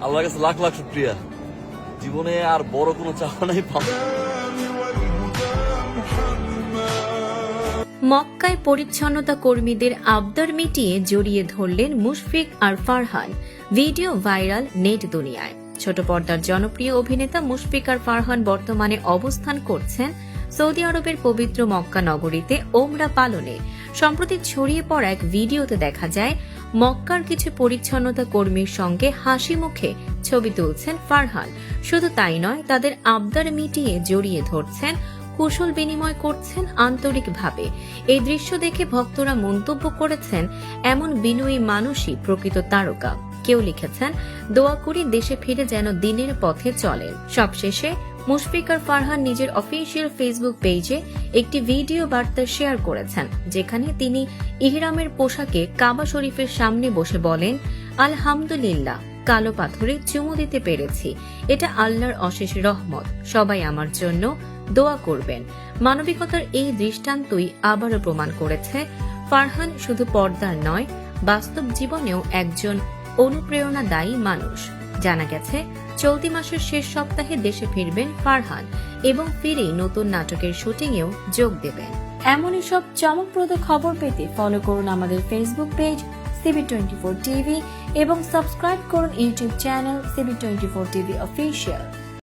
আল্লাহর কাছে লাখ লাখ শুকরিয়া। জীবনে আর বড় কোনো চাওয়া নাই। মক্কায় পরিচ্ছন্নতা কর্মীদের আবদার মিটিয়ে জড়িয়ে ধরলেন মুশফিক আর ফারহান। ভিডিও ভাইরাল নেট দুনিয়ায়। ছোট পর্দার জনপ্রিয় অভিনেতা মুশফিক আর ফারহান বর্তমানে অবস্থান করছেন সৌদি আরবের পবিত্র মক্কা নগরীতে ওমরা পালনে। সম্প্রতি ছড়িয়ে পড়া এক ভিডিওতে দেখা যায় মক্কার কিছু পরিচ্ছন্নতা কর্মীর সঙ্গে হাসি মুখে ছবি তুলছেন ফারহান। শুধু তাই নয়, তাদের আবদার মিটিয়ে জড়িয়ে ধরছেন, কুশল বিনিময় করছেন আন্তরিকভাবে। এই দৃশ্য দেখে ভক্তরা মন্তব্য করেছেন, এমন বিনয়ী মানুষই প্রকৃত তারকা। কেউ লিখেছেন, দোয়া করি দেশে ফিরে যেন দিনের পথে চলেন। সবশেষে মুশফিক আর ফারহান নিজের অফিসিয়াল ফেসবুক পেজে একটি ভিডিও বার্তা শেয়ার করেছেন, যেখানে তিনি ইহরামের পোশাকে কাবা শরীফের সামনে বসে বলেন, আলহামদুলিল্লাহ, কালো পাথরে চুমু দিতে পেরেছি, এটা আল্লাহর অশেষ রহমত, সবাই আমার জন্য দোয়া করবেন। মানবিকতার এই দৃষ্টান্তই আবারও প্রমাণ করেছে ফারহান শুধু পর্দার নয়, বাস্তব জীবনেও একজন অনুপ্রেরণাদায়ী মানুষ। জানা গেছে চলতি মাসের শেষ সপ্তাহে দেশে ফিরবেন ফারহান এবং ফিরেই নতুন নাটকের শুটিংয়েও যোগ দেবেন। এমনই সব চমকপ্রদ খবর পেতে ফলো করুন আমাদের ফেসবুক পেজ CB24 TV এবং সাবস্ক্রাইব করুন YouTube channel CB24 TV official.